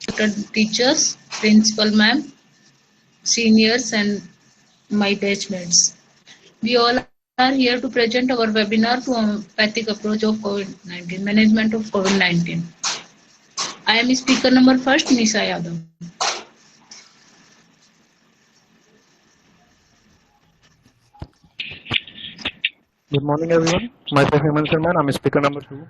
teachers, principal ma'am, seniors, and my batchmates. We all are here to present our webinar to homeopathic approach of COVID-19, management of COVID-19. I am speaker number first, Nisha Yadav. Good morning, everyone. Myself, Hemant Sharma. I'm speaker number 2.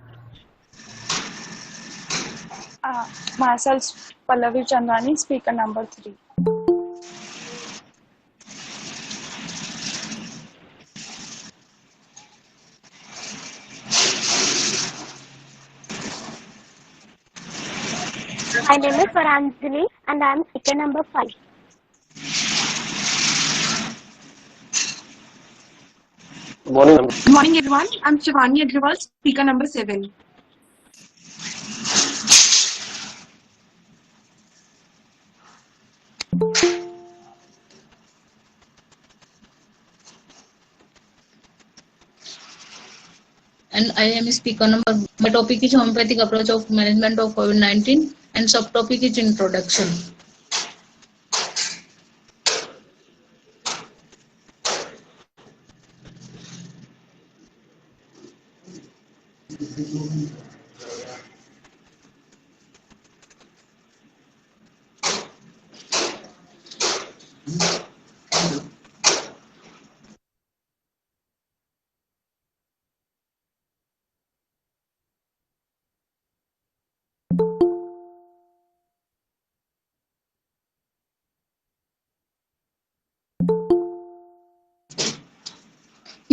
Myself, Pallavi Chandani, speaker number 3. My name is Paranjali and I am speaker number 5. Good morning. Good morning, everyone. I'm Shivani Agrawal, speaker number 7. And I am speaker number. My topic is homeopathic approach of management of COVID-19 and subtopic is introduction.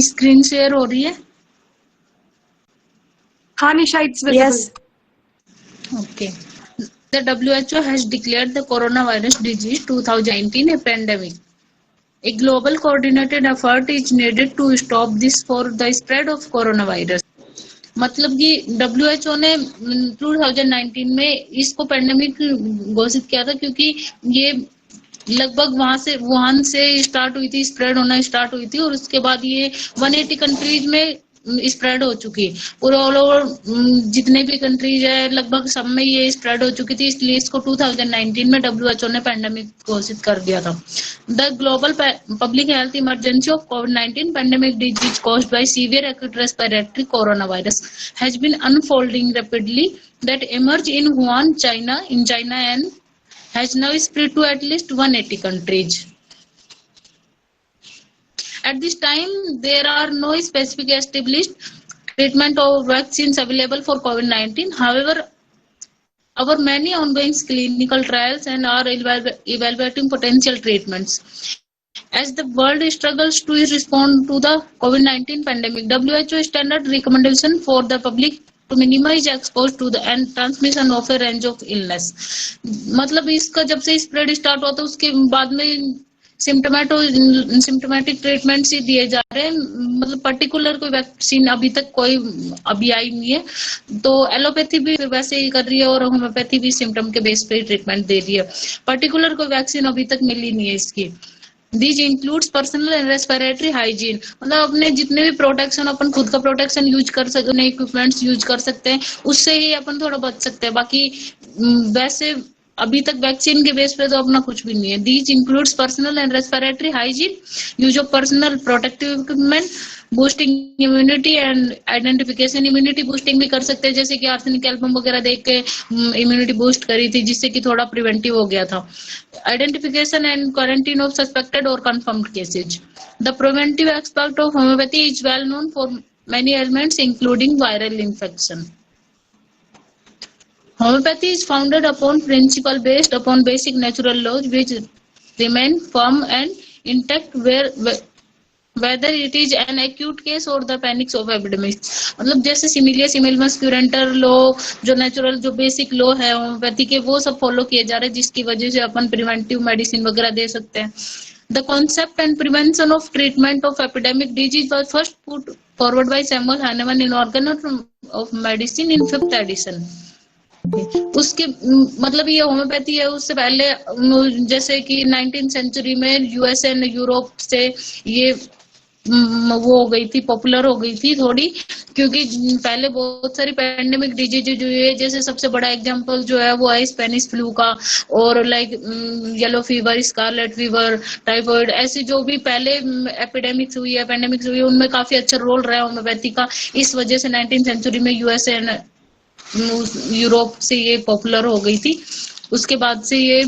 Screen share हो रही है? हाँ निशा, it's visible. Yes. Okay. The WHO has declared the coronavirus disease 2019 a pandemic. A global coordinated effort is needed to stop this for the spread of coronavirus. मतलब कि WHO ने 2019 में इसको pandemic घोषित किया था क्योंकि ये लगभग वहां से वुहान से स्टार्ट हुई थी, स्प्रेड होना स्टार्ट हुई थी और उसके बाद ये 180 कंट्रीज में स्प्रेड हो चुकी और ऑल ओवर जितने भी कंट्रीज है लगभग सब में ये स्प्रेड हो चुकी थी, इसलिए इसको 2019 में WHO ने पैंडेमिक घोषित कर दिया था. The global public health emergency of COVID-19 pandemic disease caused by severe acute respiratory coronavirus has been unfolding rapidly that emerged in Wuhan, China and has now spread to at least 180 countries. At this time, there are no specific established treatment or vaccines available for COVID-19. However, our many ongoing clinical trials and are evaluating potential treatments. As the world struggles to respond to the COVID-19 pandemic, WHO standard recommendation for the public to minimize exposure to the and transmission of a range of illness. मतलब इसका जब से spread start हुआ था उसके बाद में symptomatic treatment ही दिए जा रहे हैं. मतलब पर्टिकुलर कोई वैक्सीन अभी तक कोई अभी आई नहीं है. तो एलोपैथी भी वैसे ही कर रही है और होम्योपैथी भी सिम्टम के बेस पे ट्रीटमेंट दे रही है. पर्टिकुलर कोई वैक्सीन अभी तक मिली नहीं है इसकी. These includes personal and respiratory hygiene. मतलब अपने जितने भी प्रोटेक्शन अपन खुद का प्रोटेक्शन यूज कर सकते हैं, इक्विपमेंट्स यूज कर सकते हैं, उससे ही अपन थोड़ा बच सकते हैं. बाकी वैसे अभी तक वैक्सीन के बेस पे तो अपना कुछ भी नहीं है. These includes personal and respiratory hygiene, use of personal protective equipment, boosting immunity and identification. Immunity boosting भी कर सकते हैं, जैसे कि आर्सेनिक एल्बम वगैरह देख के इम्यूनिटी बूस्ट करी थी जिससे कि थोड़ा प्रिवेंटिव हो गया था. Identification and quarantine of suspected और confirmed cases. The preventive aspect of homeopathy is well known for many elements including viral infection. Homeopathy is founded upon principle based upon basic natural laws which remain firm and intact whether it is an acute case or the panics of epidemics. मतलब जैसे similia सिमिलमस क्यूरेंटर law, जो natural जो basic law है homeopathy के, वो सब follow किए जा रहे हैं जिसकी वजह से अपन प्रिवेंटिव मेडिसिन वगैरह दे सकते हैं. The concept and prevention of treatment of epidemic disease was first put forward by Samuel Hahnemann in Organ of Medicine in 5th edition. उसके मतलब ये होम्योपैथी है. उससे पहले जैसे कि 19th सेंचुरी में यूएस एंड यूरोप से ये वो हो गई थी, पॉपुलर हो गई थी थोड़ी, क्योंकि पहले बहुत सारी पैंडेमिक डिजीज जो है, जैसे सबसे बड़ा एग्जांपल जो है वो है स्पेनिश फ्लू का, और like yellow fever, scarlet fever, typhoid, ऐसी जो भी पहले एपिडेमिक्स हुई है, पैंडेमिक्स हुई है, उनमें काफी अच्छा रोल रहा है होम्योपैथी का। इस वजह से 19th सेंचुरी में यूएसए यूरोप से ये पॉपुलर हो गई थी। उसके बाद से ये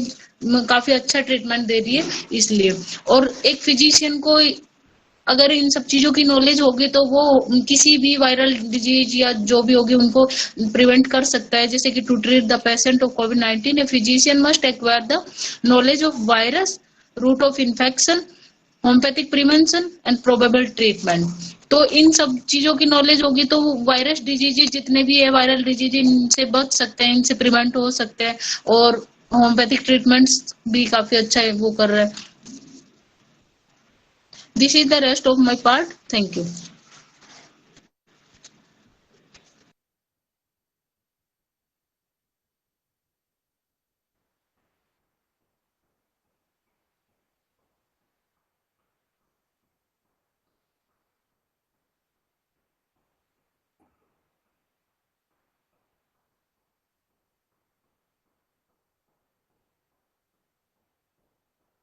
काफी अच्छा ट्रीटमेंट दे रही है इसलिए। और एक फिजिशियन को अगर इन सब चीजों की नॉलेज होगी तो वो किसी भी वायरल डिजीज या जो भी होगी उनको प्रिवेंट कर सकता है। जैसे कि to treat the patient of कोविड-19 a physician must acquire the knowledge of virus, route of infection, homoeopathic prevention and probable treatment. तो इन सब चीजों की नॉलेज होगी तो वायरस डिजीज जितने भी है, वायरल डिजीज, इनसे बच सकते हैं, इनसे प्रिवेंट हो सकते हैं। और होम्योपैथिक ट्रीटमेंट्स भी काफी अच्छा है, वो कर रहा है। This is the rest of my part. Thank you.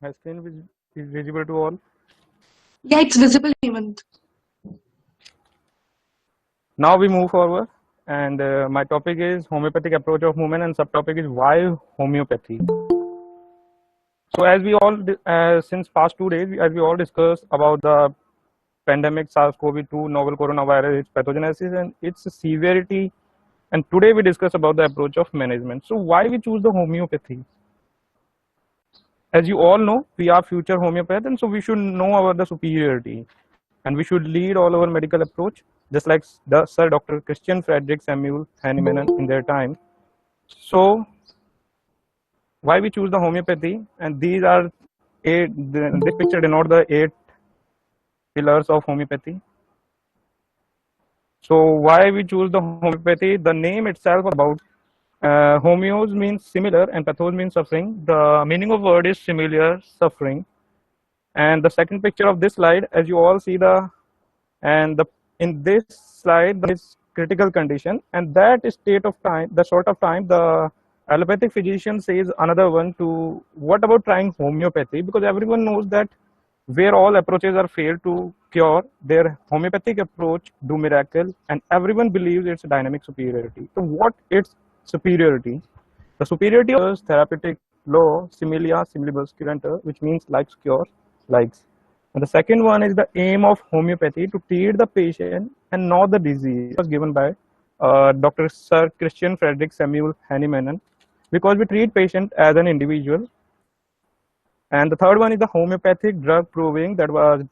My screen is visible to all. Yeah, it's visible, Hemant. Now we move forward, and my topic is homeopathic approach of movement, and subtopic is why homeopathy. So as we all, since past 2 days, as we all discussed about the pandemic SARS-CoV-2 novel coronavirus, its pathogenesis and its severity, and today we discuss about the approach of management. So why we choose the homeopathy? As you all know, we are future homeopath, and so we should know about the superiority, and we should lead all our medical approach, just like the Sir Dr. Christian Frederick Samuel Hahnemann in their time. So why we choose the homeopathy? And these are this picture denote the 8 pillars of homeopathy. So why we choose the homeopathy? The name itself about homeos means similar and pathos means suffering. The meaning of word is familiar, suffering. And the second picture of this slide, as you all see in this slide, there is critical condition, and that state of time, the sort of time, the allopathic physician says another one to what about trying homeopathy, because everyone knows that where all approaches are failed to cure, their homeopathic approach do miracle, and everyone believes it's dynamic superiority. So what its superiority? The superiority is therapeutic law, similia similibus curantur, which means likes cures, likes. And the second one is the aim of homeopathy to treat the patient and not the disease. It was given by Dr. Sir Christian Frederick Samuel Hahnemann, because we treat patient as an individual. And the third one is the homeopathic drug proving, that was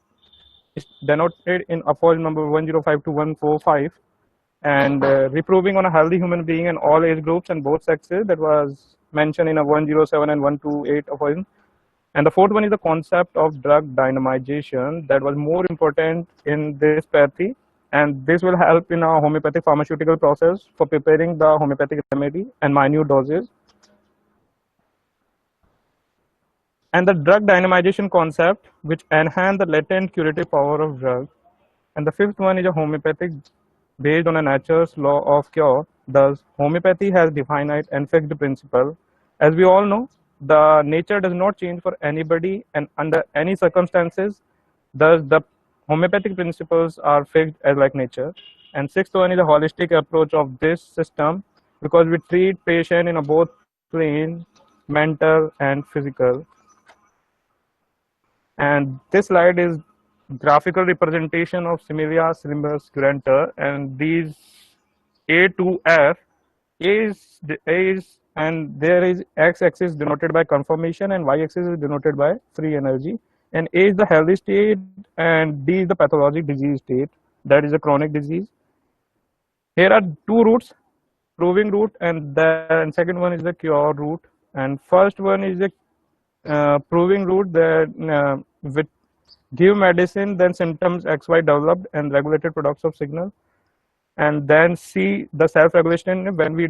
denoted in aphorism number 105 to 145, and reproving on a healthy human being in all age groups and both sexes, that was mentioned in a 107 and 128 aphorism. And the fourth one is the concept of drug dynamization, that was more important in this pathy, and this will help in our homeopathic pharmaceutical process for preparing the homeopathic remedy and minute doses. And the drug dynamization concept, which enhance the latent curative power of drug. And the fifth one is a homeopathic based on a nature's law of cure. Thus, homeopathy has definite and fixed principle. As we all know, the nature does not change for anybody and under any circumstances. Thus, the homeopathic principles are fixed as like nature. And sixth one is a holistic approach of this system, because we treat patient in a both plane, mental and physical. And this slide is graphical representation of similia similibus curantur, and these A to F, A is and there is x-axis denoted by conformation and y-axis is denoted by free energy, and A is the healthy state and D is the pathologic disease state, that is a chronic disease. Here are two routes, proving route and then second one is the cure route, and first one is the proving route that with give medicine, then symptoms XY developed and regulated products of signal, and then C the self regulation, when we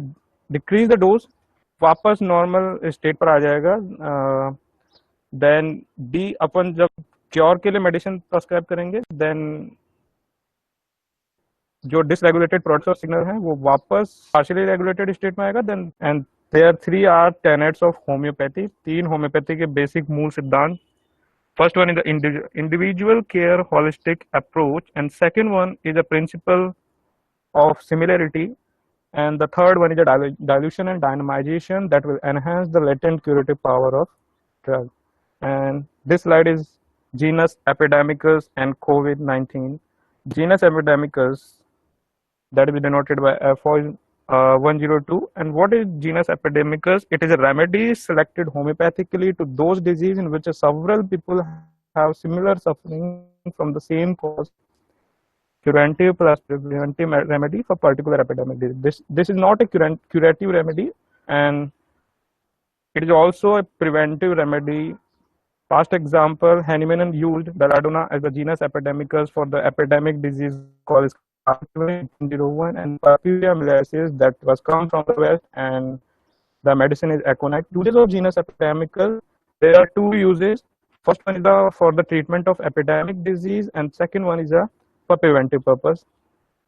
decrease the dose वापस normal state पर आ जाएगा. Then D अपन जब cure के लिए medicine prescribe करेंगे, then जो dysregulated produce और signal हैं वो वापस पार्शियली रेगुलेटेड स्टेट में आएगा। Then and there 3 are tenets of homoeopathy, 3 homoeopathy के बेसिक मूल सिद्धांत। First one is the individual care holistic approach, and second one is a principle of similarity, and the third one is a dilution and dynamization that will enhance the latent curative power of drug. And this slide is genus epidemicus and COVID-19. Genus epidemicus, that is denoted by F102. And what is genus epidemicus? It is a remedy selected homeopathically to those diseases in which several people have similar suffering from the same cause. Curative plus preventive remedy for particular epidemic disease. This is not a curative remedy, and it is also a preventive remedy. Past example, Hahnemann used belladonna as the genus epidemicus for the epidemic disease called 1901, and Papuria miliaris that was come from the west, and the medicine is aconite. Uses of genus epidemicus, there are 2 uses. First one is for the treatment of epidemic disease, and second one is for preventive purpose.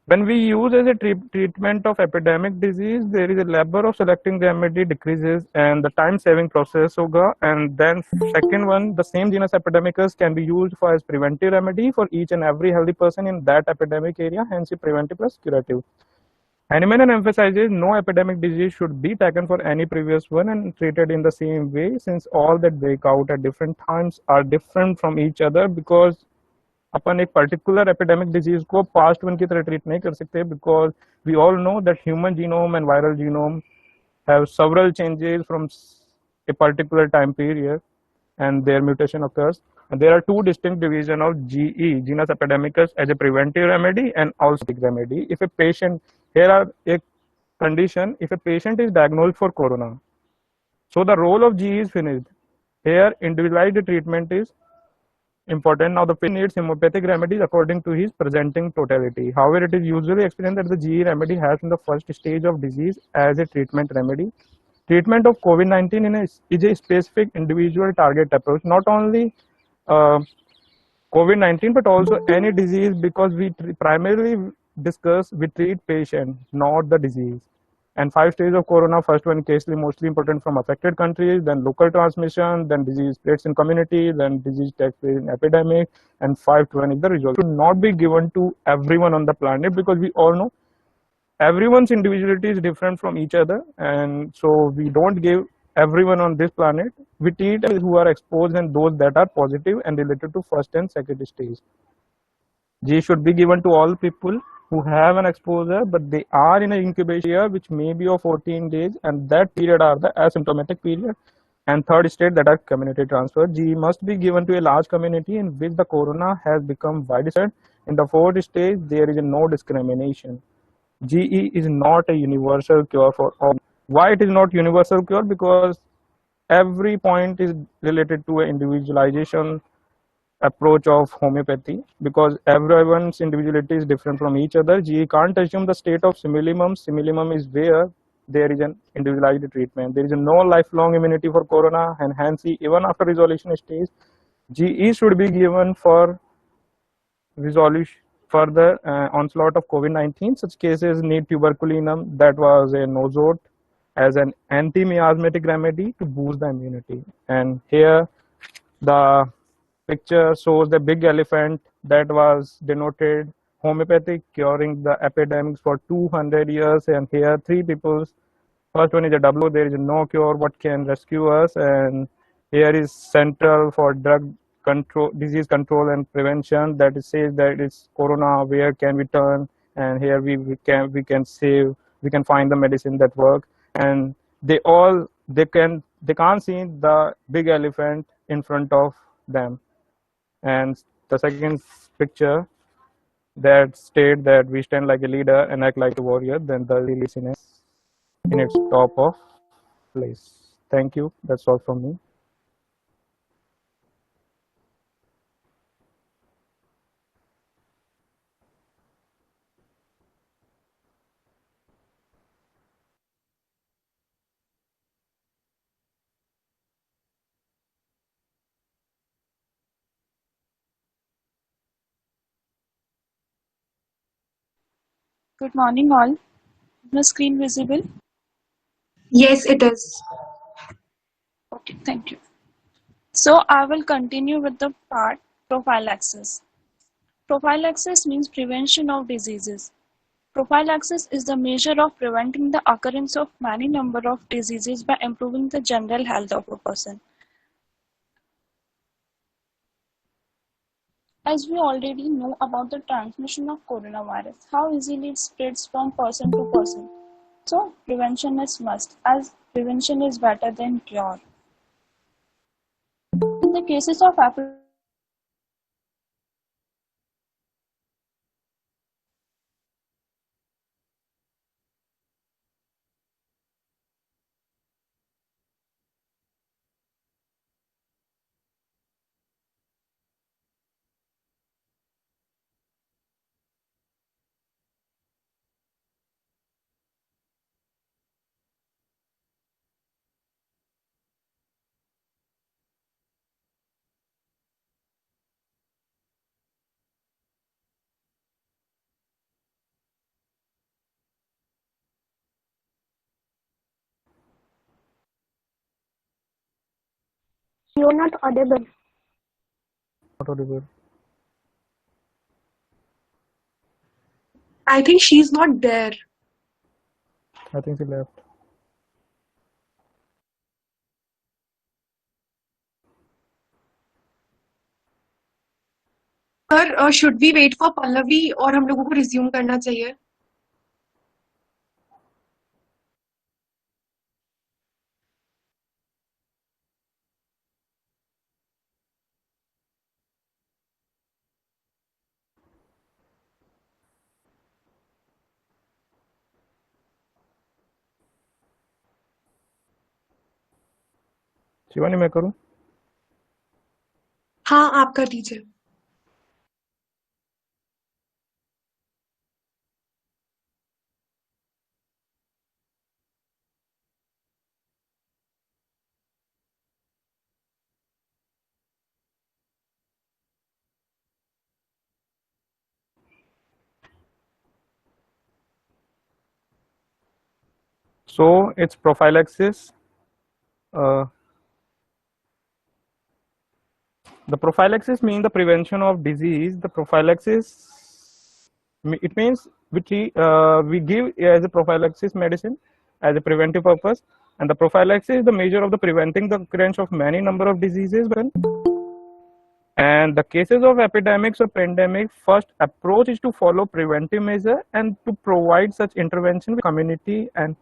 When we use as a treatment of epidemic disease, there is a labor of selecting remedy decreases and the time saving process hoga. And then second one, the same genus epidemicus can be used for as preventive remedy for each and every healthy person in that epidemic area, hence preventive plus curative. Hahnemann emphasizes no epidemic disease should be taken for any previous one and treated in the same way, since all that break out at different times are different from each other, because अपन एक particular epidemic disease को past one की तरह treat नहीं कर सकते, because we all know that human genome and viral genome have several changes from a particular time period, and their mutation occurs. And there are 2 distinct divisions of GE, genus epidemicus, as a preventive remedy and also remedy. If a patient, here are a condition, if a patient is diagnosed for corona, so the role of GE is finished. Here individualized treatment is important. Now the patient needs homeopathic remedies according to his presenting totality. However, it is usually explained that the GE remedy has in the first stage of disease as a treatment remedy. Treatment of COVID-19 is a specific individual target approach, not only COVID-19 but also any disease, because we primarily we treat patient, not the disease. And 5 stages of corona, first one casely mostly important from affected countries, then local transmission, then disease spreads in community, then disease takes place in epidemic, and 5 to 1 is the result. It should not be given to everyone on the planet, because we all know everyone's individuality is different from each other, and so we don't give everyone on this planet. We treat those who are exposed and those that are positive and related to first and second stage. G should be given to all people who have an exposure, but they are in an incubation period which may be of 14 days, and that period are the asymptomatic period. And third state, that are community transfer. G must be given to a large community in which the corona has become widespread. In the fourth stage, there is no discrimination. GE is not a universal cure for all. Why it is not universal cure? Because every point is related to an individualization approach of homeopathy, because everyone's individuality is different from each other. GE can't assume the state of simillimum. Simillimum is where there is an individualized treatment. There is no lifelong immunity for corona, and hence even after resolution stage, GE should be given for resolution further onslaught of COVID-19. Such cases need tuberculinum, that was a nozote, as an anti-miasmatic remedy to boost the immunity. And here the picture shows the big elephant that was denoted homeopathic curing the epidemics for 200 years. And here 3 people. First one is a W, there is no cure, what can rescue us? And here is central for drug control, disease control and prevention, that it says that it's corona, where can we turn? And here we can save, we can find the medicine that work. And they can't see the big elephant in front of them. And the second picture that state that we stand like a leader and act like a warrior, then the release in its top of place. Thank you. That's all from me. Good morning, all. Is my screen visible? Yes, it is. Okay, thank you. So I will continue with the part prophylaxis. Prophylaxis means prevention of diseases. Prophylaxis is the measure of preventing the occurrence of many number of diseases by improving the general health of a person. As we already know about the transmission of coronavirus, how easily it spreads from person to person. So prevention is must, as prevention is better than cure. In the cases of You're not audible. Not audible. I think she's not there. I think she left. Sir should we wait for Pallavi और हम लोगों को resume करना चाहिए? शिवानी, मैं करूं? हाँ, आप कर दीजिए. So it's prophylaxis. The prophylaxis means the prevention of disease. The prophylaxis, it means we give as a prophylaxis medicine as a preventive purpose, and the prophylaxis is the measure of the preventing the occurrence of many number of diseases. And the cases of epidemics or pandemic, first approach is to follow preventive measure and to provide such intervention with community and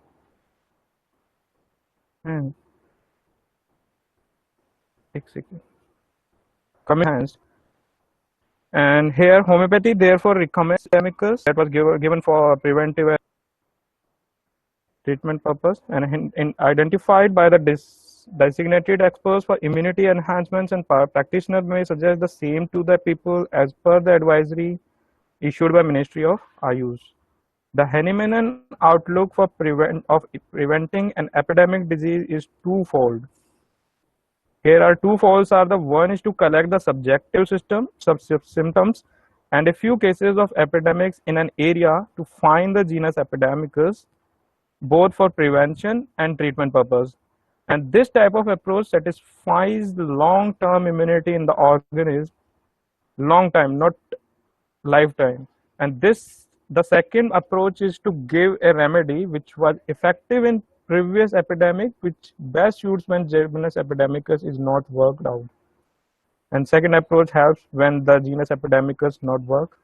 hands. And here homeopathy therefore recommends chemicals that was given for preventive treatment purpose and identified by the designated experts for immunity enhancements, and practitioners may suggest the same to the people as per the advisory issued by Ministry of Ayush. The Hahnemann outlook for preventing an epidemic disease is twofold. Here are two folds are the one is to collect the subjective symptoms and a few cases of epidemics in an area to find the genus epidemicus, both for prevention and treatment purpose. And this type of approach satisfies the long-term immunity in the organism, long time, not lifetime. And the second approach is to give a remedy which was effective in previous epidemic, which best suits when genus epidemicus is not worked out. And second approach helps when the genus epidemicus not work.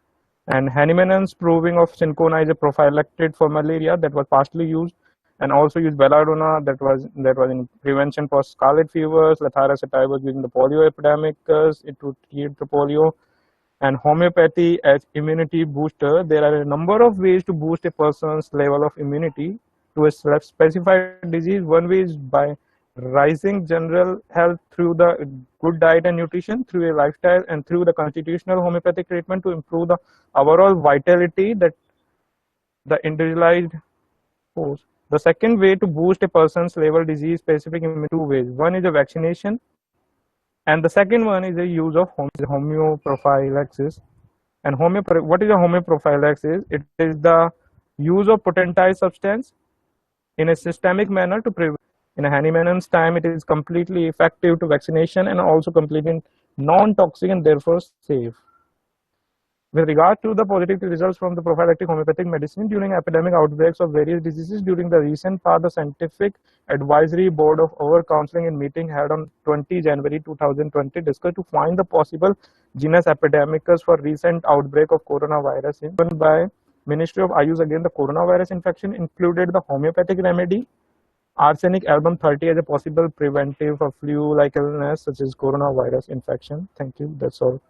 And Hahnemann's proving of cinchona is a prophylactic for malaria that was partially used, and also used belladonna that was in prevention for scarlet fevers. Lathracetide was used in the polio epidemicus to treat the polio. And homeopathy as immunity booster. There are a number of ways to boost a person's level of immunity to a specified disease. One way is by rising general health through the good diet and nutrition, through a lifestyle, and through the constitutional homeopathic treatment to improve the overall vitality that the individualized force. The second way to boost a person's level disease specific in two ways. One is a vaccination, and the second one is the use of homeoprophylaxis. And what is a homeoprophylaxis? It is the use of potentized substance in a systemic manner to prevent. In a Hahnemann's time, it is completely effective to vaccination and also completely non-toxic and therefore safe. With regard to the positive results from the prophylactic homeopathic medicine during epidemic outbreaks of various diseases during the recent past, the Scientific Advisory Board of our Counseling and meeting held on 20 January 2020 discussed to find the possible genus epidemicus for recent outbreak of coronavirus given by Ministry of Ayush against the coronavirus infection included the homeopathic remedy arsenic album 30 as a possible preventive for flu-like illness such as coronavirus infection. Thank you. That's all.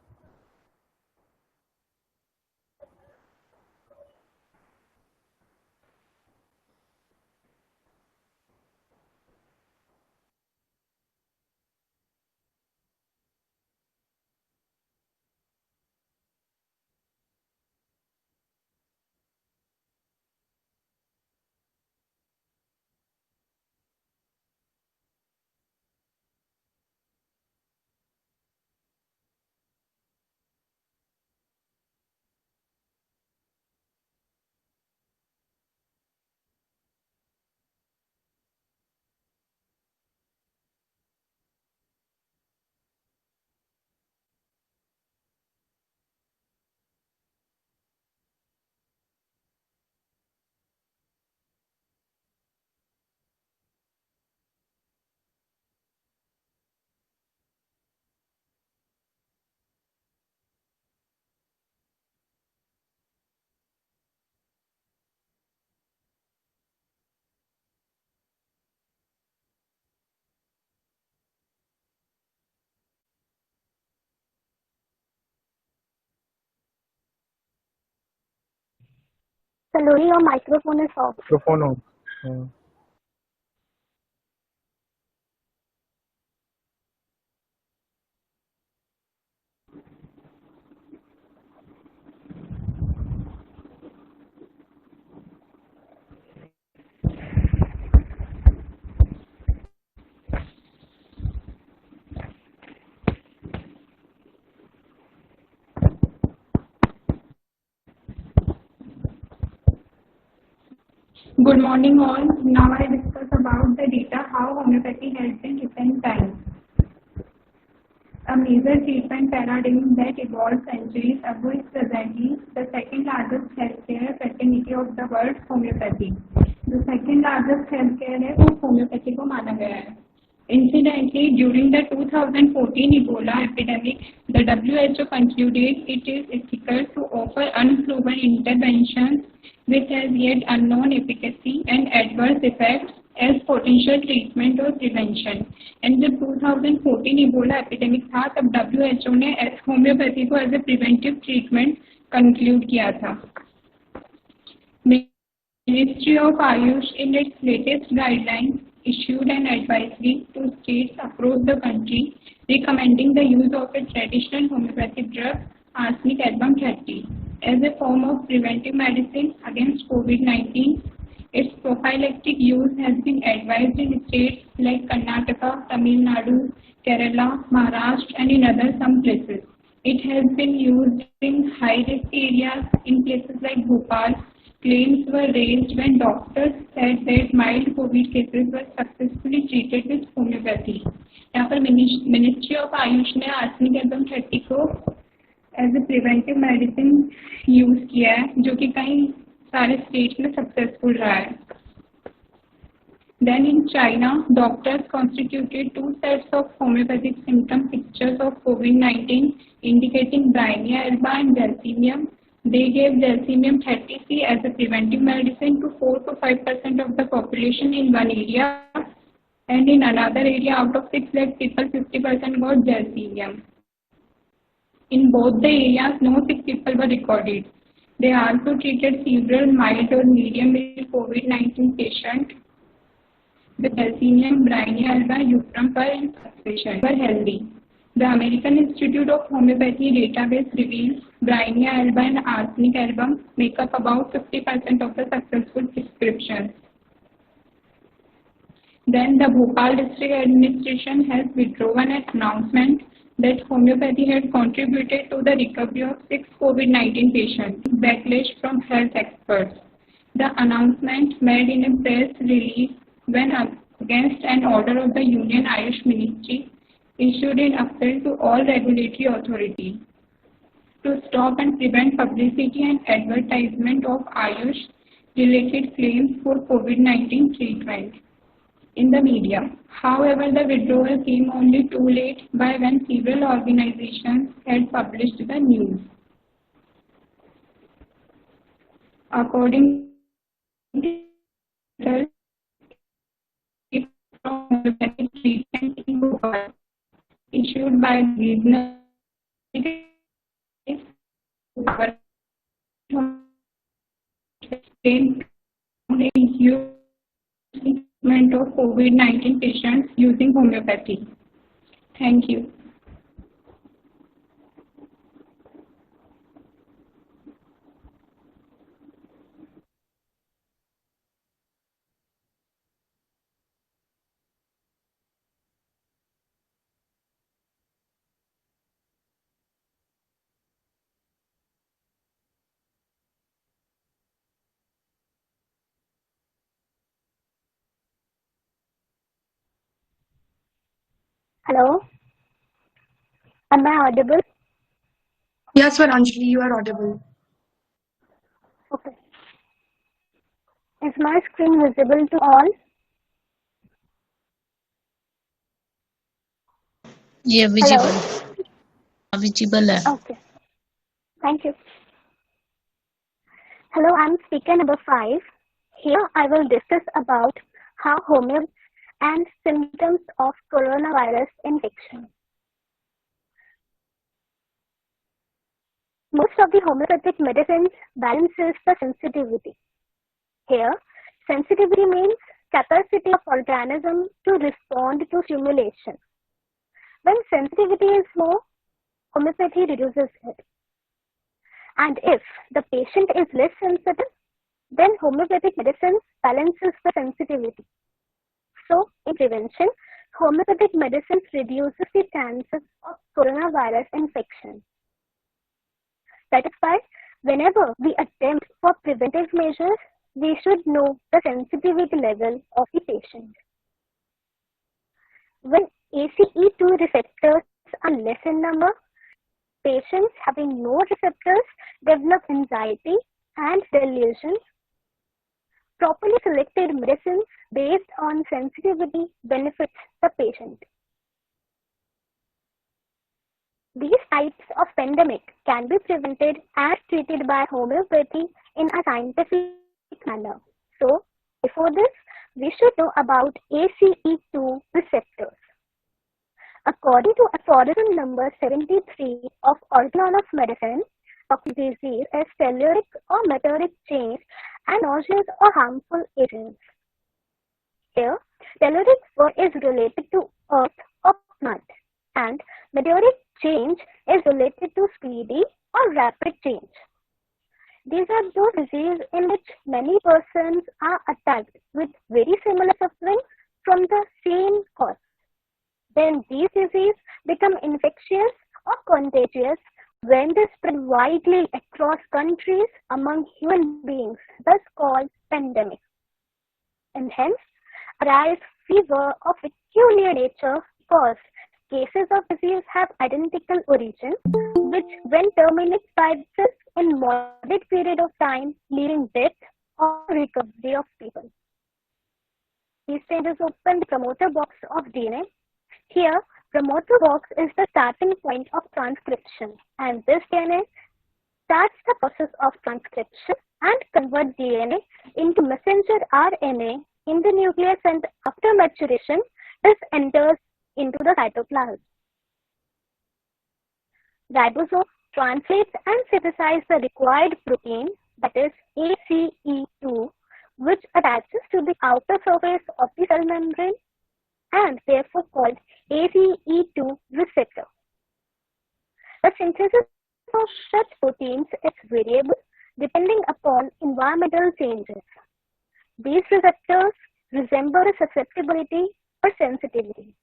Saloni, your microphone is off. Microphone on. Yeah. Good morning all. Now I discuss about the data how homeopathy helps in recent times. A major treatment paradigm that evolved centuries ago is presently the second largest healthcare fraternity of the world, homeopathy. The second largest healthcare है वो homeopathy को माना गया है. Incidentally, during the 2014 Ebola epidemic, the WHO concluded it is ethical to offer unproven interventions which has yet unknown efficacy and adverse effects as potential treatment or prevention. And जब 2014 Ebola epidemic था तब WHO ने homoeopathy को as a preventive treatment conclude किया था. Ministry of Ayush in its latest guidelines issued an advisory to states across the country recommending the use of a traditional homeopathic drug arsenic album 30 as a form of preventive medicine against COVID-19. Its prophylactic use has been advised in states like Karnataka, Tamil Nadu, Kerala, Maharashtra and in other some places. It has been used in high-risk areas in places like Bhopal. Claims were raised when doctors said that mild COVID cases were successfully treated with homeopathy. यहाँ पर ministry of Ayush ने arsenic album 30 को as a preventive medicine use किया है जो कि कई सारे स्टेट्स में सक्सेसफुल रहा है. Then in China, doctors constituted two sets of homeopathic symptom pictures of COVID-19 indicating Bryennia alba and Gelsemium. They gave Gelsemium 30C as a preventive medicine to 4 to 5% of the population in one area, and in another area out of 6 lakh people, 50% got Gelsemium. In both the areas, no sick people were recorded. They also treated several mild or medium COVID-19 patients with Gelsemium, Bryennia alba, Uprampa, and suspension were healthy. The American Institute of Homeopathy database reveals Bryennia alba and arsenic album make up about 50% of the successful prescriptions. Then the Bhopal District Administration has withdrawn an announcement that homeopathy had contributed to the recovery of 6 COVID-19 patients. Backlash from health experts. The announcement made in a press release went against an order of the Union Ayush Ministry issued in April to all regulatory authorities to stop and prevent publicity and advertisement of Ayush related claims for COVID-19 treatment in the media. However, the withdrawal came only too late by when several organizations had published the news. According to results from homeopathic treatment in Bhopal, issued by regional treatment of COVID-19 patients using homeopathy. Thank you. Hello, am I audible? Yes, Swaranjali, you are audible. Okay. Is my screen visible to all? ये Hello. Visible है. Okay. Thank you. Hello, I'm speaker number 5. Here I will discuss about how homeopathy and symptoms of coronavirus infection. Most of the homeopathic medicines balances the sensitivity. Here, sensitivity means capacity of organism to respond to stimulation. When sensitivity is low, homeopathy reduces it. And if the patient is less sensitive, then homeopathic medicine balances the sensitivity. So, in prevention, homeopathic medicines reduces the chances of coronavirus infection. That is why, whenever we attempt for preventive measures, we should know the sensitivity level of the patient. When ACE2 receptors are less in number, patients having no receptors develop anxiety and delusions. Properly selected medicines based on sensitivity benefits the patient. These types of pandemic can be prevented and treated by homeopathy in a scientific manner. So, before this, we should know about ACE2 receptors. According to aphorism number 73 of Organon of Medicine, disease as telluric or meteoric change and nauseous or harmful agents. Here, telluric is related to earth or plant, and meteoric change is related to speedy or rapid change. These are those diseases in which many persons are attacked with very similar suffering from the same cause. Then these diseases become infectious or contagious when they spread widely across countries among human beings, thus called pandemic. And hence arise fever of peculiar nature because cases of disease have identical origin, which when terminate by itself in moderate period of time, leading death or recovery of people. These changes open the promoter box of DNA. Here, promoter box is the starting point of transcription, and this DNA starts the process of transcription and converts DNA into messenger RNA in the nucleus, and after maturation, this enters into the cytoplasm. Ribosome translates and synthesizes the required protein, that is ACE2, which attaches to the outer surface of the cell membrane and therefore called ACE2 receptor. The synthesis of such proteins is variable depending upon environmental changes. These receptors resemble susceptibility or sensitivity.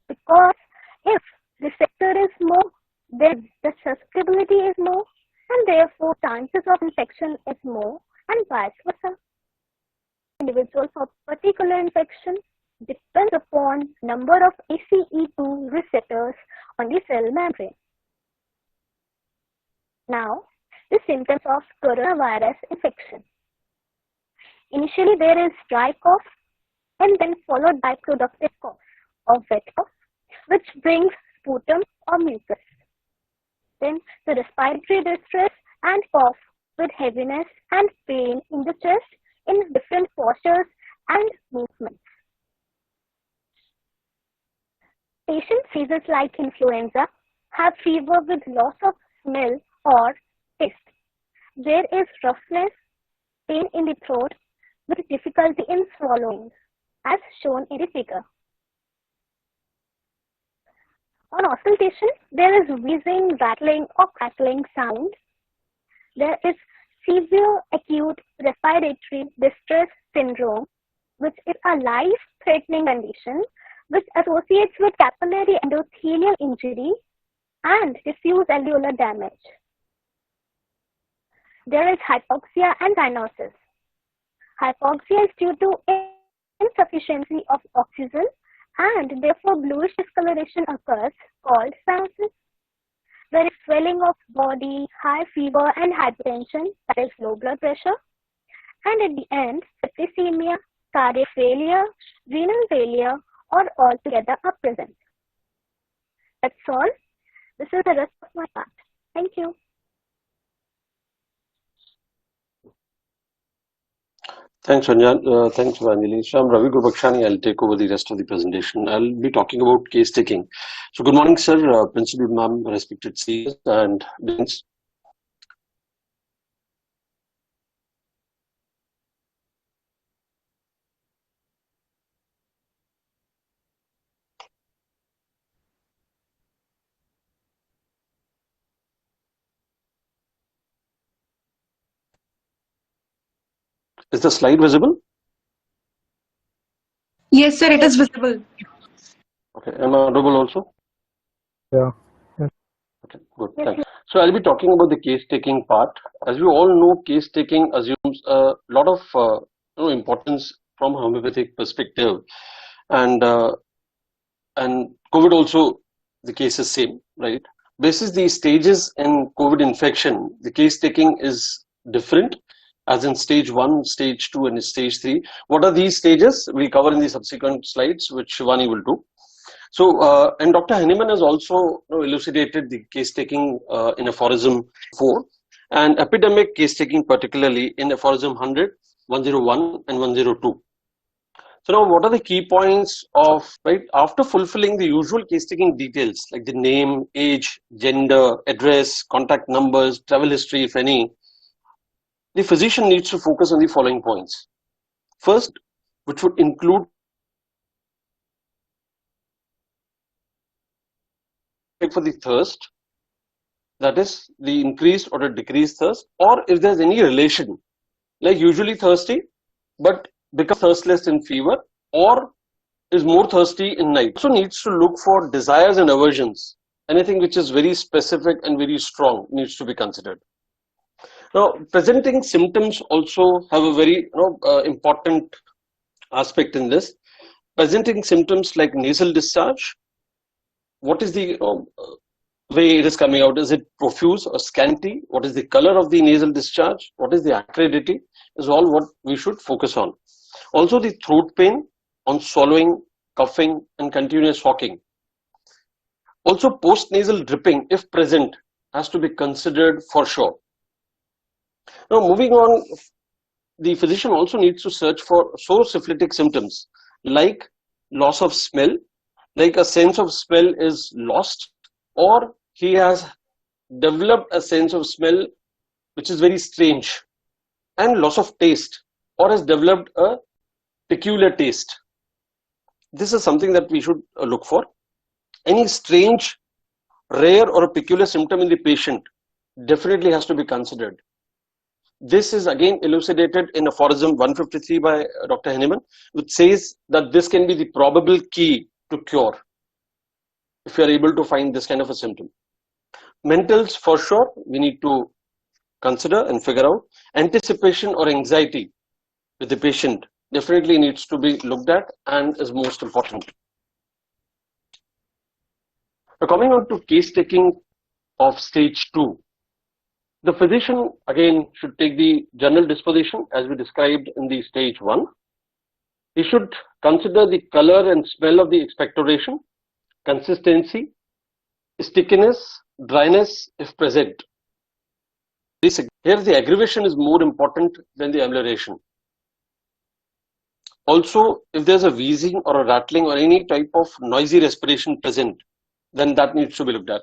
Because if receptor is more, then the susceptibility is more, and therefore chances of infection is more, and vice versa. Individual for particular infection depends upon number of ACE2 receptors on the cell membrane. Now, the symptoms of coronavirus infection. Initially, there is dry cough and then followed by productive cough or wet cough, which brings sputum or mucus. Then the respiratory distress and cough with heaviness and pain in the chest in different postures and movements. Patient phases like influenza have fever with loss of smell or taste. There is roughness, pain in the throat with difficulty in swallowing, as shown in the figure. On auscultation, there is wheezing, rattling, or crackling sound. There is severe acute respiratory distress syndrome, which is a life-threatening condition which associates with capillary endothelial injury and diffuse alveolar damage. There is hypoxia and cyanosis. Hypoxia is due to insufficiency of oxygen and therefore bluish discoloration occurs called cyanosis. There is swelling of body, high fever and hypertension, that is low blood pressure. And at the end, septicemia, cardiac failure, renal failure or all together are present. That's all. This is the rest of my part. Thank you. Thanks, Ranjan. Thanks, Evangeline. So I'm Ravi Gurbakhshani. I'll take over the rest of the presentation. I'll be talking about case taking. So good morning, sir, Principal Ma'am, respected seniors and deans. Is the slide visible? Yes, sir, it is visible. Okay. Am I audible also? Yeah. Okay, good. Thanks. So I'll be talking about the case taking part. As you all know, case taking assumes a lot of importance from a homeopathic perspective, and COVID also the case is same, right? Basis the stages in COVID infection, the case taking is different, as in stage 1, stage 2, and stage 3. What are these stages? We'll cover in the subsequent slides, which Shivani will do. So, and Dr. Henneman has also elucidated the case taking in aphorism 4 and epidemic case taking particularly in aphorism 100, 101, and 102. So now what are the key points of, right, after fulfilling the usual case taking details like the name, age, gender, address, contact numbers, travel history, if any, the physician needs to focus on the following points. First, which would include for the thirst, that is the increased or the decreased thirst, or if there's any relation, like usually thirsty, but becomes thirstless in fever, or is more thirsty in night. Also needs to look for desires and aversions. Anything which is very specific and very strong needs to be considered. Now, presenting symptoms also have a very important aspect in this. Presenting symptoms like nasal discharge, what is the way it is coming out? Is it profuse or scanty? What is the color of the nasal discharge? What is the acridity? Is all what we should focus on. Also the throat pain on swallowing, coughing, and continuous hawking. Also post-nasal dripping, if present, has to be considered for sure. Now moving on, the physician also needs to search for sore-syphilitic symptoms like loss of smell, like a sense of smell is lost, or he has developed a sense of smell which is very strange, and loss of taste, or has developed a peculiar taste. This is something that we should look for. Any strange, rare, or a peculiar symptom in the patient definitely has to be considered. This is again elucidated in aphorism 153 by Dr. Henneman, which says that this can be the probable key to cure if you are able to find this kind of a symptom. Mentals, for sure, we need to consider and figure out. Anticipation or anxiety with the patient definitely needs to be looked at and is most important. Now coming on to case taking of stage 2. The physician again should take the general disposition as we described in the stage 1. He should consider the color and smell of the expectoration, consistency, stickiness, dryness if present. Here the aggravation is more important than the amelioration. Also, if there's a wheezing or a rattling or any type of noisy respiration present, then that needs to be looked at.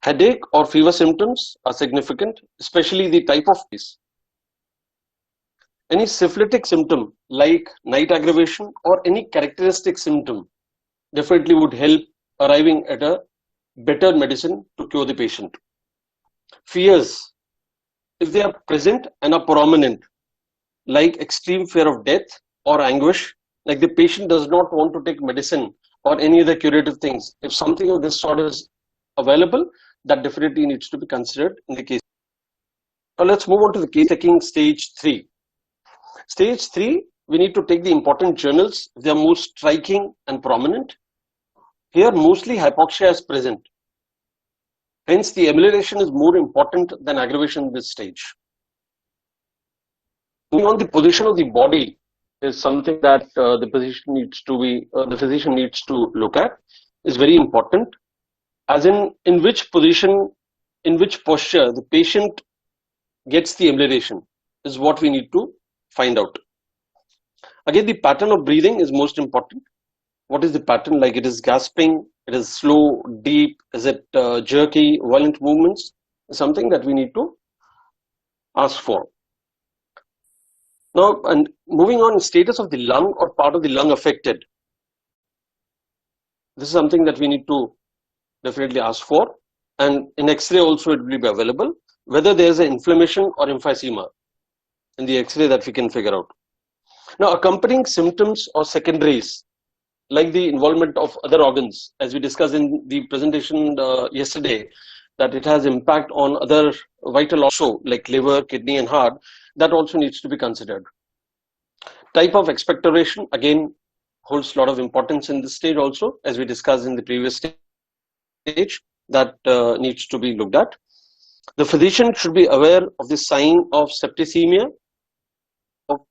Headache or fever symptoms are significant, especially the type of case. Any syphilitic symptom like night aggravation or any characteristic symptom definitely would help arriving at a better medicine to cure the patient. Fears, if they are present and are prominent, like extreme fear of death or anguish, like the patient does not want to take medicine or any other curative things. If something of this sort is available, that definitely needs to be considered in the case. Now let's move on to the case taking stage 3. Stage 3, we need to take the important journals. They are most striking and prominent. Here mostly hypoxia is present. Hence the amelioration is more important than aggravation in this stage. Moving on, the position of the body is something that the physician needs to look at. Is very important, as in which position, in which posture the patient gets the amelioration is what we need to find out. Again, the pattern of breathing is most important. What is the pattern? Like it is gasping, it is slow, deep, is it jerky, violent movements? Is something that we need to ask for. Now, and moving on, status of the lung or part of the lung affected. This is something that we need to definitely ask for, and in X-ray also it will be available, whether there is an inflammation or emphysema in the X-ray that we can figure out. Now, accompanying symptoms or secondaries, like the involvement of other organs, as we discussed in the presentation yesterday, that it has impact on other vital also, like liver, kidney and heart, that also needs to be considered. Type of expectoration, again, holds a lot of importance in this stage also, as we discussed in the previous stage, that needs to be looked at. The physician should be aware of the sign of septicemia, of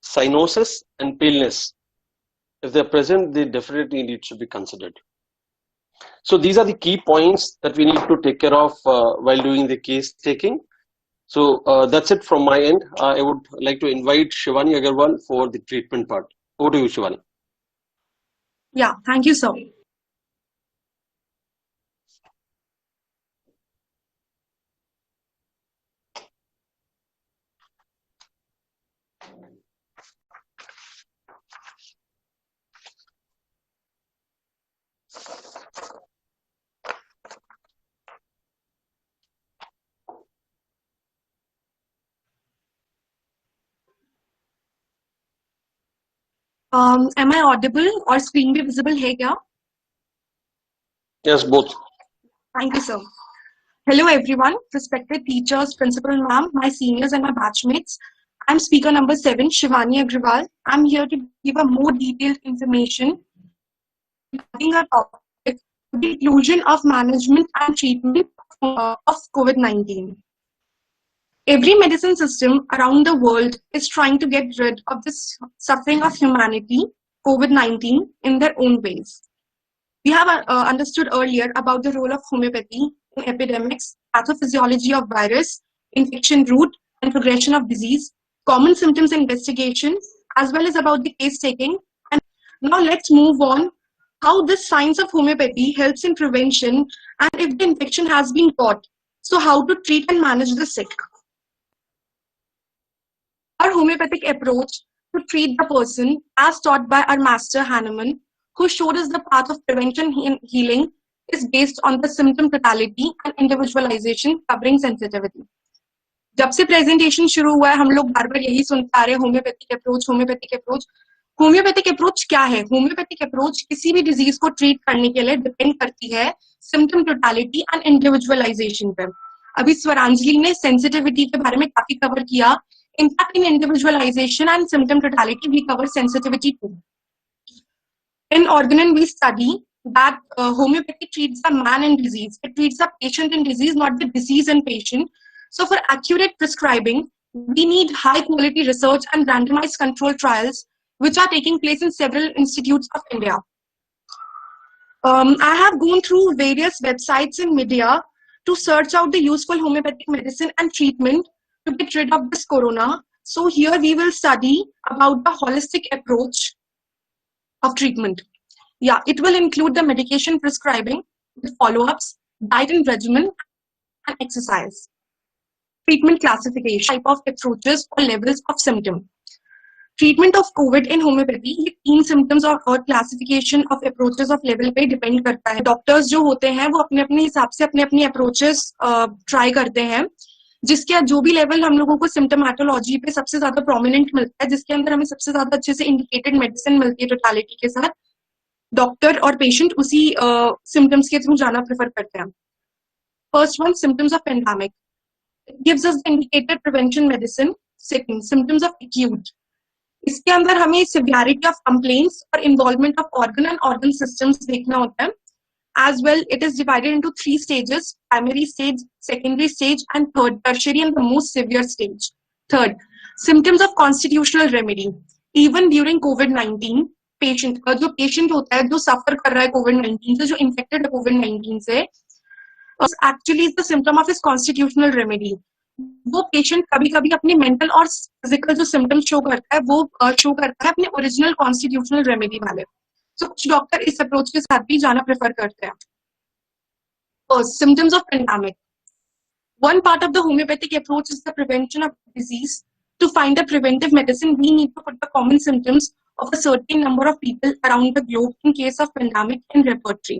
cyanosis and paleness. If they're present, they definitely need to be considered. So these are the key points that we need to take care of while doing the case taking. So that's it from my end. I would like to invite Shivani Agarwal for the treatment part. Over to you, Shivani. Yeah, thank you, sir. Am I audible or screen be visible here? Yeah? Yes, both. Thank you, sir. Hello, everyone, respected teachers, principal ma'am, my seniors and my batchmates. I'm speaker number 7, Shivani Agrawal. I'm here to give a more detailed information regarding our topic, the inclusion of management and treatment of COVID-19. Every medicine system around the world is trying to get rid of this suffering of humanity, COVID-19, in their own ways. We have understood earlier about the role of homeopathy in epidemics, pathophysiology of virus, infection route and progression of disease, common symptoms investigation, as well as about the case taking. And now let's move on how this science of homeopathy helps in prevention and if the infection has been caught. So how to treat and manage the sick. Our homeopathic approach to treat the person as taught by our master Hahnemann, who showed us the path of prevention and healing, is based on the symptom totality and individualization covering sensitivity. जब से presentation शुरू हुआ है हम लोग बार बार यही सुनते आ रहे हैं homeopathic approach homeopathic approach homeopathic approach क्या है होम्योपैथिक अप्रोच किसी भी डिजीज को ट्रीट करने के लिए डिपेंड करती है सिम्टम टोटालिटी एंड इंडिविजुअलाइजेशन पे अभी स्वरांजलि ने सेंसिटिविटी के बारे में काफी कवर किया. Impact in individualization and symptom totality, we cover sensitivity too. In Organon, we study that homeopathy treats the man in disease. It treats the patient in disease, not the disease in patient. So for accurate prescribing, we need high quality research and randomized control trials, which are taking place in several institutes of India. I have gone through various websites and media to search out the useful homeopathic medicine and treatment to get rid of this corona. So here we will study about the holistic approach of treatment. Yeah, it will include the medication prescribing with follow-ups, diet and regimen, and exercise. Treatment classification, type of approaches or levels of symptom. Treatment of COVID in homeopathy, ये 3 symptoms और classification of approaches of level पे depend करता है. Doctors जो होते हैं वो अपने अपने हिसाब से अपने अपनी approaches try करते हैं, जिसके जो भी लेवल हम लोगों को सिम्टोमेटोलॉजी पे सबसे ज्यादा प्रोमिनेंट मिलता है, जिसके अंदर हमें सबसे ज्यादा अच्छे से इंडिकेटेड मेडिसिन मिलती है टोटालिटी के साथ, डॉक्टर और पेशेंट उसी सिम्टम्स के थ्रू जाना प्रेफर करते हैं. First one, symptoms of pandemic. It gives us the indicated prevention medicine. Second, symptoms of acute. इसके अंदर हमें सिवियरिटी ऑफ कंप्लेंट्स और involvement of organ and organ systems देखना होता है. As well, it is divided into 3 stages: primary stage, secondary stage, and third, tertiary and the most severe stage. Third, symptoms of constitutional remedy. Even during COVID-19, patient जो patient होता है, जो suffer कर रहा है COVID-19 से, जो infected है COVID-19 से, actually is the symptom of his constitutional remedy. वो patient कभी-कभी अपनी mental और physical जो symptoms show करता है, वो show करता है अपने original constitutional remedy वाले. So कुछ डॉक्टर इस अप्रोच के साथ भी जाना प्रेफर करते हैं. First, symptoms of pandemic. One part of the homeopathic approach is the prevention of disease. To find a preventive medicine, we need to put the common symptoms of a certain number of people around the globe in case of pandemic in repertory.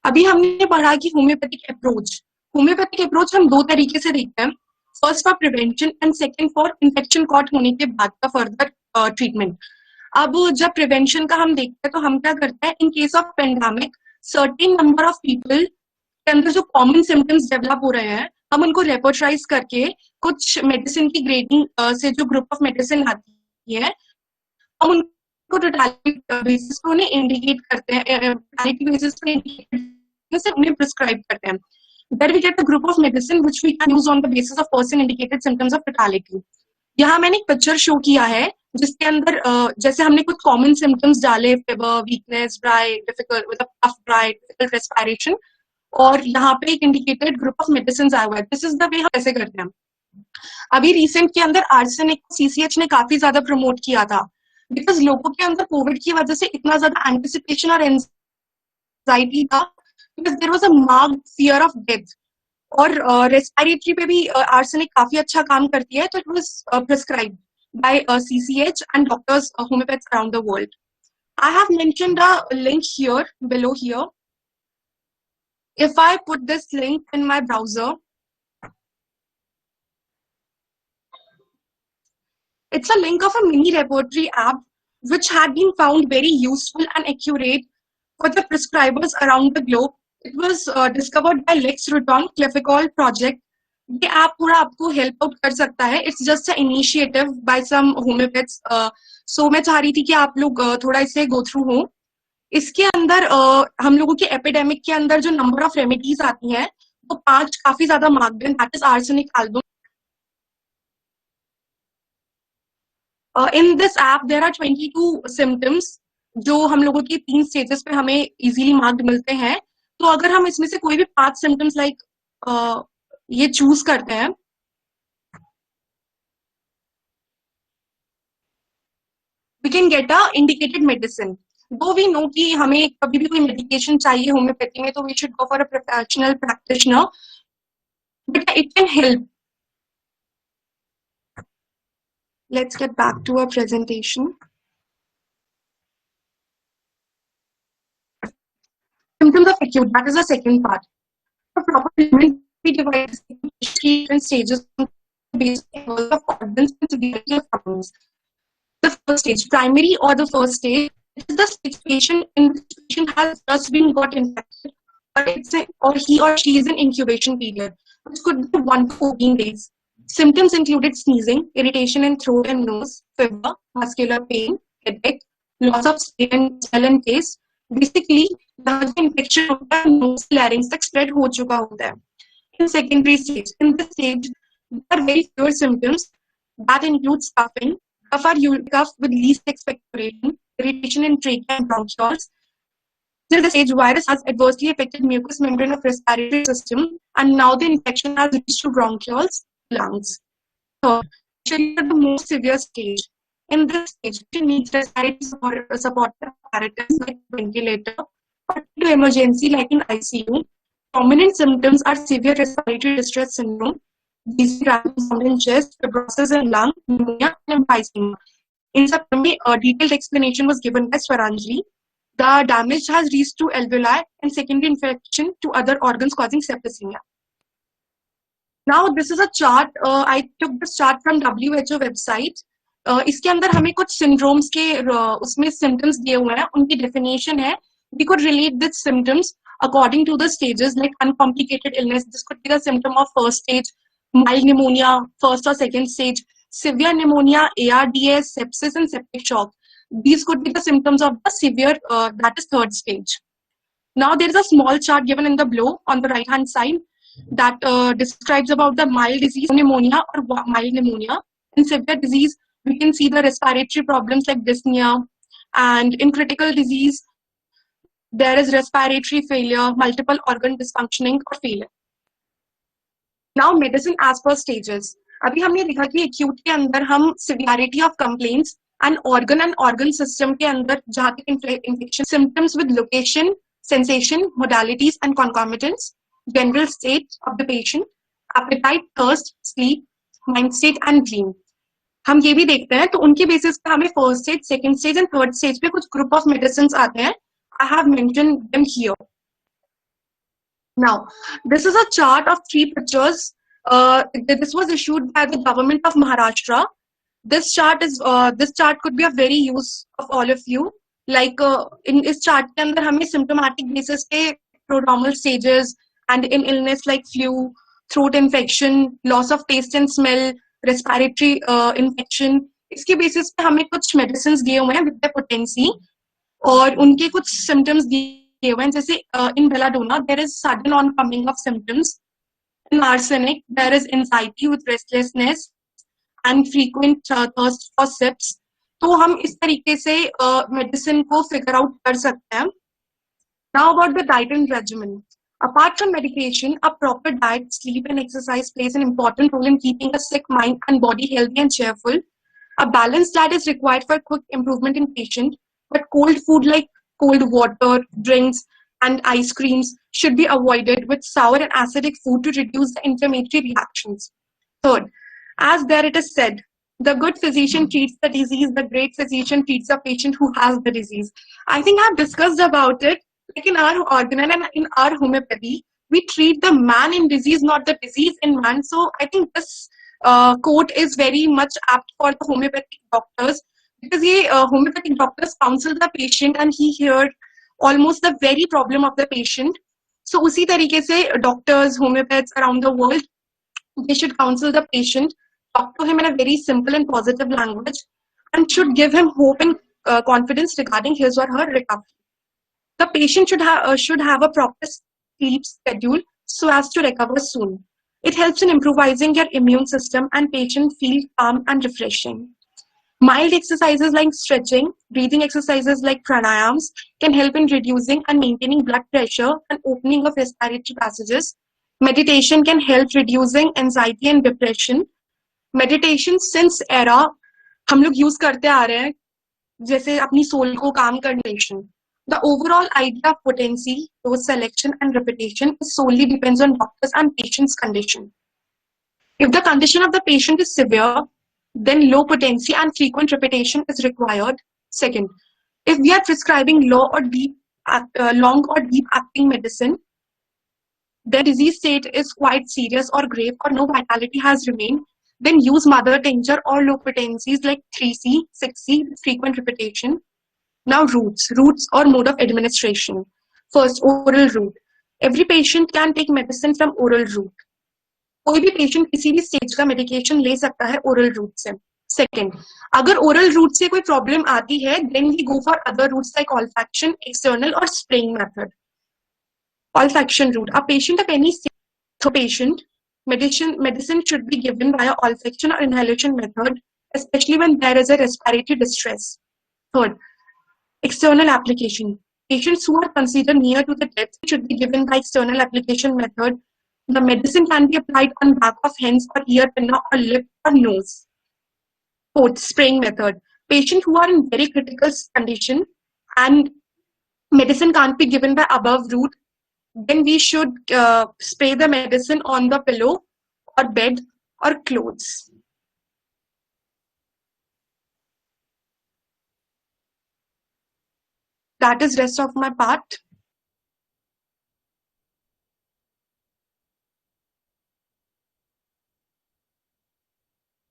अभी हमने पढ़ा कि homeopathic approach हम 2 तरीके से देखते हैं. First for prevention and second for infection caught होने के बाद का further treatment. अब जब प्रिवेंशन का हम देखते हैं तो हम क्या करते हैं, in case of pandemic certain number of people के अंदर जो कॉमन सिम्टम्स डेवलप हो रहे हैं, हम उनको रेपर्टराइज करके कुछ मेडिसिन की ग्रेडिंग से जो ग्रुप ऑफ मेडिसिन आती है, हम उनको टोटालिटी बेसिस पे उन्हें इंडिकेट करते हैं, टोटालिटी बेसिस पे उन्हें प्रिस्क्राइब करते हैं. There we get the group of medicine which we can use on the basis of person indicated symptoms of totality. यहाँ मैंने एक पिक्चर शो किया है जिसके अंदर जैसे हमने कुछ कॉमन सिम्टम्स डाले, फीवर, वीकनेस, ड्राई, डिफिकल्ट मतलब कफ ड्राई, डिफिकल्ट रेस्पिरेशन, और यहाँ पे एक इंडिकेटेड ग्रुप ऑफ मेडिसिन आया हुआ है. दिस इज द वे हम ऐसे करते हैं. अभी रिसेंट के अंदर आर्सेनिक सीसीएच ने काफी ज्यादा प्रमोट किया था, बिकॉज लोगों के अंदर कोविड की वजह से इतना ज्यादा एंटिसिपेशन और एंजाइटी था, because there was a marked fear of death. और रेस्पिरेटरी पे भी आर्सेनिक काफी अच्छा काम करती है, तो it was prescribed by CCH and doctors, homeopaths around the world. I have mentioned a link here, below here. If I put this link in my browser, it's a link of a mini repertory app which had been found very useful and accurate for the prescribers around the globe. It was discovered by Lex Ruton Clefecol project. ये app पूरा आपको help out कर सकता है. It's just a initiative by some homeopaths. So मैं चाह रही थी कि आप लोग थोड़ा इससे गो थ्रू हो. इसके अंदर हम लोगों के एपिडेमिक के अंदर जो नंबर ऑफ रेमेडीज आती हैं वो 5 काफी ज्यादा मार्क्ड हैं. That is arsenic, album. In this app there are 22 symptoms जो हम लोगों की 3 स्टेजेस पे हमें इजीली मार्क्ड मिलते हैं. तो अगर हम इसमें से कोई भी 5 सिम्टम्स लाइक ये चूज करते हैं, we can get a indicated medicine. Though we know कि हमें कभी भी कोई medication चाहिए होम्योपैथी में, तो we should go for a professional practitioner, but it can help. Let's get back to our presentation. Symptoms of acute, that is the second part. For proper treatment, we divide different stages based on the level of organs and severity of problems. The first stage, primary or the first stage, is the situation in which the patient has just been got infected, or he or she is in incubation period. which could be 1 to 14 days. Symptoms included sneezing, irritation in throat and nose, fever, muscular pain, headache, loss of smell and taste. Basically, the infection of the nose larynx तक spread हो चुका होता है. In secondary stage, in this stage, there are very few symptoms that include coughing, cough with least expectoration, irritation in trachea and bronchioles. Till the stage, virus has adversely affected mucous membrane of respiratory system, and now the infection has reached to bronchioles, lungs. Third, patient at the most severe stage. In this stage, patient needs respiratory support apparatus like ventilator, or to emergency like in ICU. Prominent symptoms are severe respiratory distress syndrome, wheezing, rapid sound in chest, fibrosis in lung, pneumonia, and emphysema. In September, a detailed explanation was given by Swaranjali. The damage has reached to alveoli and secondary infection to other organs causing septicemia. Now, this is a chart. I took this chart from WHO website. इसके अंदर हमें कुछ syndromes के उसमें symptoms दिए हुए हैं. उनकी definition है. We could relate these symptoms according to the stages, like uncomplicated illness. This could be the symptom of first stage, mild pneumonia, first or second stage, severe pneumonia, ARDS, sepsis, and septic shock. These could be the symptoms of the severe, that is third stage. Now there is a small chart given in the below on the right hand side that describes about the mild disease, pneumonia or mild pneumonia. In severe disease, we can see the respiratory problems like dyspnea, and in critical disease, there is respiratory failure, multiple organ dysfunctioning or failure. Now medicine as per stages. अभी हमने देखा कि acute के अंदर हम severity of complaints and organ system के अंदर जहाँ तक infection symptoms with location, sensation, modalities and concomitants, general state of the patient, appetite, thirst, sleep, mind state and dream. हम ये भी देखते हैं तो उनके बेसिस पे हमें first stage, second stage and third stage पे कुछ group of medicines आते हैं. I have mentioned them here. Now, this is a chart of 3 pictures. This was issued by the government of Maharashtra. This chart could be of very use of all of you. Like in this chart के अंदर हमें symptomatic basis पे prodromal stages and in illness like flu, throat infection, loss of taste and smell, respiratory infection. इसके basis पे हमें कुछ medicines दिए हुए हैं with their potency और उनके कुछ symptoms दिए हुए हैं जैसे in belladonna there is sudden oncoming of symptoms. In arsenic there is anxiety with restlessness and frequent thirst for sips. तो हम इस तरीके से medicine को figure out कर सकते हैं. Now about the diet and regimen. Apart from medication, a proper diet, sleep and exercise plays an important role in keeping a sick mind and body healthy and cheerful. A balanced diet is required for quick improvement in patient, but cold food like cold water, drinks and ice creams should be avoided with sour and acidic food to reduce the inflammatory reactions. Third, as there it is said, the good physician treats the disease, the great physician treats the patient who has the disease. I think I've discussed about it. Like in our organelle and in our homeopathy, we treat the man in disease, not the disease in man. So I think this quote is very much apt for the homeopathic doctors because homeopathic doctors counsel the patient and he heard almost the very problem of the patient. So उसी तरीके से doctors, homeopaths around the world, they should counsel the patient, talk to him in a very simple and positive language, and should give him hope and confidence regarding his or her recovery. The patient should have a proper sleep schedule so as to recover soon. It helps in improvising your immune system and patient feel calm and refreshing. Mild exercises like stretching, breathing exercises like pranayams can help in reducing and maintaining blood pressure and opening of respiratory passages. Meditation can help reducing anxiety and depression. Meditation since era हम लोग use करते आ रहे हैं जैसे अपनी soul को calm करने. The overall idea of potency, dose selection and repetition solely depends on doctors and patient's condition. If the condition of the patient is severe, then low potency and frequent repetition is required. Second, if we are prescribing long or deep acting medicine, the disease state is quite serious or grave or no vitality has remained, then use mother tincture or low potencies like 3C, 6C with frequent repetition. Now routes or mode of administration. First, oral route. Every patient can take medicine from oral route. कोई भी patient किसी भी stage का medication ले सकता है oral route से. Second, अगर oral route से कोई problem आती है, then we go for other routes like olfaction, external or spraying method. Olfaction route. A patient of any patient, medicine should be given via olfaction or inhalation method, especially when there is a respiratory distress. Third, external application. Patients who are considered near to the death should be given by external application method. The medicine can be applied on back of hands or ear, pinna or lip or nose. Fourth, spraying method. Patients who are in very critical condition and medicine can't be given by above route, then we should spray the medicine on the pillow or bed or clothes. That is rest of my part.